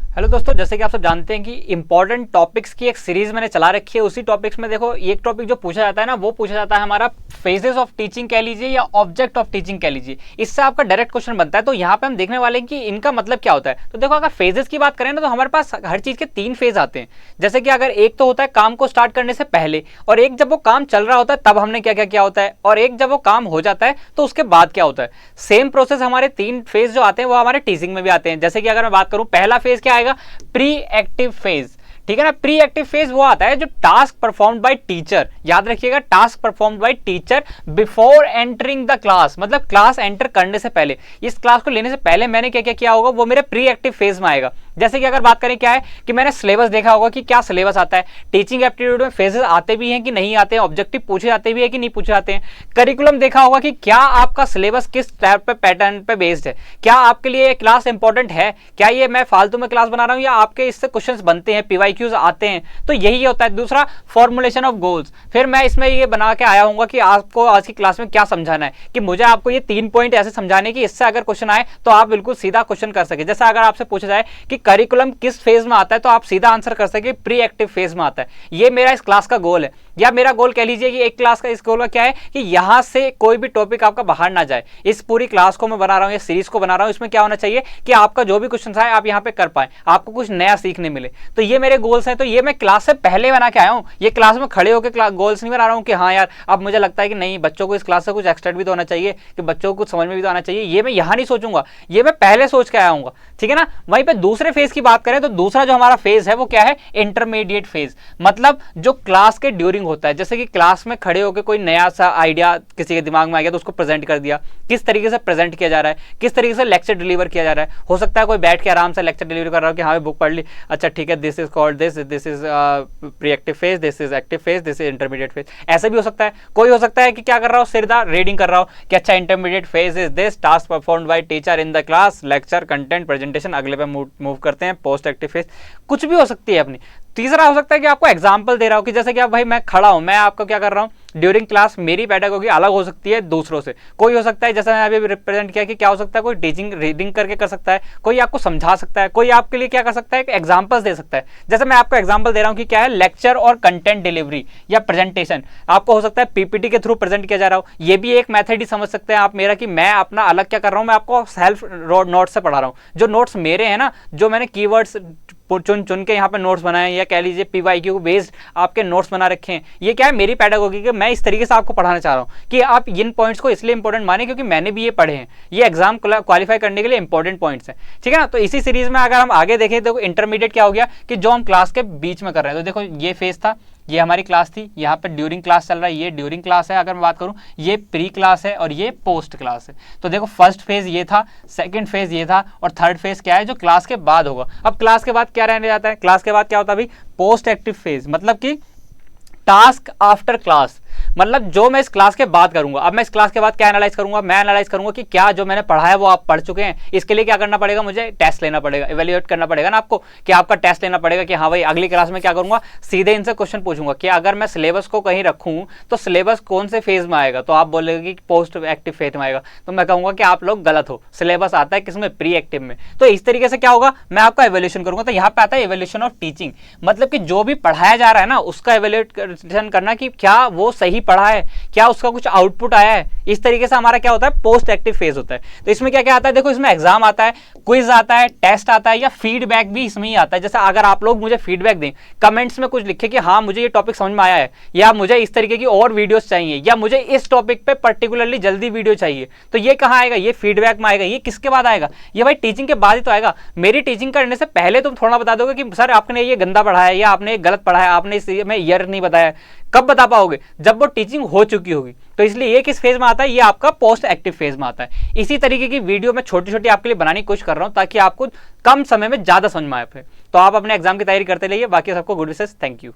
Hello दोस्तों, जैसे कि आप सब जानते हैं कि इंपॉर्टेंट टॉपिक्स की एक सीरीज मैंने चला रखी है। उसी टॉपिक्स में देखो, एक टॉपिक जो पूछा जाता है ना, वो पूछा जाता है हमारा फेजेस ऑफ टीचिंग कह लीजिए या ऑब्जेक्ट ऑफ टीचिंग कह लीजिए। इससे आपका डायरेक्ट क्वेश्चन बनता है। तो यहाँ पे हम देखने वाले हैं कि इनका मतलब क्या होता है। तो देखो, अगर फेजेस की बात करें ना, तो हमारे पास हर चीज के 3 फेज आते हैं। जैसे कि अगर एक तो होता है काम को स्टार्ट करने से पहले, और एक जब वो काम चल रहा होता है तब हमने क्या क्या किया होता है, और एक जब वो काम हो जाता है तो उसके बाद क्या होता है। सेम प्रोसेस हमारे 3 फेज जो आते हैं वो हमारे टीचिंग में भी आते हैं। जैसे कि अगर मैं बात करूं, पहला फेज क्या आएगा, प्री एक्टिव फेज। ठीक है ना। प्री एक्टिव फेज वो आता है जो टास्क परफॉर्म्ड बाय टीचर, याद रखिएगा, task performed by teacher before entering the class, मतलब क्लास एंटर करने से पहले, इस क्लास को लेने से पहले मैंने क्या क्या किया होगा, वो मेरे प्री एक्टिव फेज में आएगा। जैसे कि अगर बात करें क्या है कि मैंने सिलेबस देखा होगा कि क्या सिलेबस आता है। टीचिंग एप्टीट्यूड में फेजेस आते भी हैं कि नहीं आते हैं, ऑब्जेक्टिव पूछे जाते भी है कि नहीं पूछे जाते हैं। करिकुलम देखा होगा कि क्या आपका सिलेबस किस टाइप पे पैटर्न पे बेस्ड है, क्या आपके लिए क्लास इंपॉर्टेंट है, क्या ये मैं फालतू में क्लास बना रहा हूं या आपके इससे क्वेश्चंस बनते हैं, पीवाईक्यूज आते हैं। तो यही होता है। दूसरा, फॉर्मुलेशन ऑफ गोल्स। फिर मैं इसमें ये बना के आया हूँ कि आपको आज की क्लास में क्या समझाना है, कि मुझे आपको ये 3 पॉइंट ऐसे समझाने कि इससे अगर क्वेश्चन आए तो आप बिल्कुल सीधा क्वेश्चन कर सके। जैसा अगर आपसे पूछा जाए कि करिकुलम किस फेज में आता है, तो आप सीधा आंसर कर सके प्री एक्टिव फेज में आता है। ये मेरा इस क्लास का गोल है, या मेरा गोल कह लीजिए कि एक क्लास का इस गोल का क्या है कि यहां से कोई भी टॉपिक आपका बाहर ना जाए। इस पूरी क्लास को मैं बना रहा हूं, ये सीरीज को बना रहा हूं, इसमें क्या होना चाहिए कि आपका जो भी क्वेश्चन आए आप यहां पे कर पाए, आपको कुछ नया सीखने मिले। तो ये मेरे गोल्स हैं। तो ये मैं क्लास से पहले बना के आया हूं, ये क्लास में खड़े होकर गोल्स नहीं बना रहा हूं कि हाँ यार अब मुझे लगता है कि नहीं, बच्चों को इस क्लास से कुछ एक्स्ट्रा भी तो होना चाहिए, कि बच्चों को कुछ समझ में भी तो आना चाहिए। ये मैं यहां नहीं सोचूंगा, ये मैं पहले सोच के आया हूं। ठीक है ना। वहीं पे दूसरे फेज की बात करें तो दूसरा जो हमारा फेज है वो क्या है, इंटरमीडिएट फेज। मतलब जो क्लास के ड्यूरिंग होता है, जैसे कि क्लास में खड़े होकर कोई नया सा आइडिया किसी के दिमाग में आ गया तो उसको प्रेजेंट कर दिया, किस तरीके से प्रेजेंट किया जा रहा है, किस तरीके से लेक्चर डिलीवर किया जा रहा है। हो सकता है कोई बैठ के आराम से लेक्चर डिलीवर कर रहा हो कि हाँ बुक पढ़ ली, अच्छा ठीक है, this is called this is pre active phase, this is active phase, this is intermediate phase. ऐसा भी हो सकता है। कोई हो सकता है कि क्या कर रहा हो, सीधा रीडिंग कर रहा हो कि अच्छा intermediate phase is this, task performed by teacher in the class, lecture content presentation, अगले पे मूव करते हैं, पोस्ट एक्टिव फेज। कुछ भी हो सकती है अपनी। तीसरा हो सकता है कि आपको एग्जाम्पल दे रहा हूं कि जैसे कि अब भाई मैं खड़ा हूं, मैं आपको क्या कर रहा हूं ड्यूरिंग क्लास, मेरी पेडागोगी अलग हो सकती है दूसरों से। कोई हो सकता है जैसा मैं अभी रिप्रेजेंट किया कि क्या हो सकता है, कोई टीचिंग रीडिंग करके कर सकता है, कोई आपको समझा सकता है, कोई आपके लिए क्या कर सकता है, एग्जाम्पल्स दे सकता है। जैसे मैं आपको एग्जाम्पल दे रहा हूं कि क्या है, लेक्चर और कंटेंट डिलीवरी या प्रेजेंटेशन आपको हो सकता है पीपीटी के थ्रू प्रेजेंट किया जा रहा हो। ये भी एक मेथड ही समझ सकते हैं आप मेरा, कि मैं अपना अलग क्या कर रहा हूं, मैं आपको सेल्फ नोट्स से पढ़ा रहा हूं। जो नोट्स मेरे हैं ना, जो मैंने कीवर्ड्स चुन चुन के यहाँ पे नोट्स बनाए, या कह लीजिए पीवाईक्यू बेस्ड आपके नोट्स बना रखे हैं। ये क्या है, मेरी पेडागोगी के, मैं इस तरीके से आपको पढ़ाना चाह रहा हूँ कि आप इन पॉइंट्स को इसलिए इंपॉर्टेंट माने क्योंकि मैंने भी ये पढ़े हैं, ये एग्जाम क्वालिफाई करने के लिए इंपॉर्टेंट पॉइंट्स हैं। ठीक है ना। तो इसी सीरीज में अगर हम आगे देखें तो इंटरमीडिएट क्या हो गया कि जो हम क्लास के बीच में कर रहे हैं। तो देखो, ये फेज था, ये हमारी क्लास थी, यहाँ पे ड्यूरिंग क्लास चल रहा है, ये ड्यूरिंग क्लास है। अगर मैं बात करूँ, ये प्री क्लास है और ये पोस्ट क्लास है। तो देखो, फर्स्ट फेज ये था, सेकंड फेज ये था, और थर्ड फेज क्या है जो क्लास के बाद होगा। अब क्लास के बाद क्या रहने जाता है, क्लास के बाद क्या होता है भाई, पोस्ट एक्टिव फेज, मतलब कि टास्क आफ्टर क्लास। मतलब जो मैं इस क्लास के बाद करूंगा। अब मैं इस क्लास के बाद क्या एनालाइज करूंगा, मैं एनालाइज करूंगा कि क्या जो मैंने पढ़ा है वो आप पढ़ चुके हैं। इसके लिए क्या करना पड़ेगा, मुझे टेस्ट लेना पड़ेगा, इवेल्युएट करना पड़ेगा ना आपको, कि आपका टेस्ट लेना पड़ेगा कि हाँ भाई अगली क्लास में क्या करूंगा, सीधे इनसे क्वेश्चन पूछूंगा कि अगर मैं सिलेबस को कहीं रखूं तो सिलेबस कौन से फेज में आएगा। तो आप बोलेंगे कि पोस्ट एक्टिव फेज में आएगा, तो मैं कहूंगा कि आप लोग गलत हो, सिलेबस आता है किसमें, प्री एक्टिव में। तो इस तरीके से क्या होगा, मैं आपका इवेल्यूएशन करूंगा। तो यहाँ पे आता है इवेल्यूएशन ऑफ टीचिंग, मतलब कि जो भी पढ़ाया जा रहा है ना उसका इवेल्यूएशन करना कि क्या वो सही पढ़ा है, क्या उसका कुछ आउटपुट आया है। इस तरीके से हमारा क्या होता है, पोस्ट एक्टिव फेज होता है। तो इसमें क्या क्या आता है, देखो इसमें एग्जाम आता है, क्विज आता है, टेस्ट आता है, या फीडबैक भी इसमें ही आता है। जैसे अगर आप लोग मुझे फीडबैक दें, कमेंट्स में कुछ लिखे कि हाँ मुझे ये टॉपिक समझ में आया है, या मुझे इस तरीके की और वीडियोस चाहिए, या मुझे इस टॉपिक पे पर्टिकुलरली जल्दी वीडियो चाहिए, तो ये कहाँ आएगा, ये फीडबैक में आएगा। ये किसके बाद आएगा, ये भाई टीचिंग के बाद ही तो आएगा। मेरी टीचिंग करने से पहले तुम थोड़ा बता दोगे कि सर आपने ये गंदा पढ़ाया है, या आपने गलत पढ़ा है, आपने इसमें ईयर नहीं बताया। कब बता पाओगे, जब वो टीचिंग हो चुकी होगी। तो इसलिए ये किस फेज में आता है, ये आपका पोस्ट एक्टिव फेज में आता है। इसी तरीके की वीडियो मैं छोटी छोटी आपके लिए बनाने की कोशिश कर रहा हूं ताकि आपको कम समय में ज्यादा समझ में आए। तो आप अपने एग्जाम की तैयारी करते रहिए। बाकी सबको गुड विशेस, थैंक यू।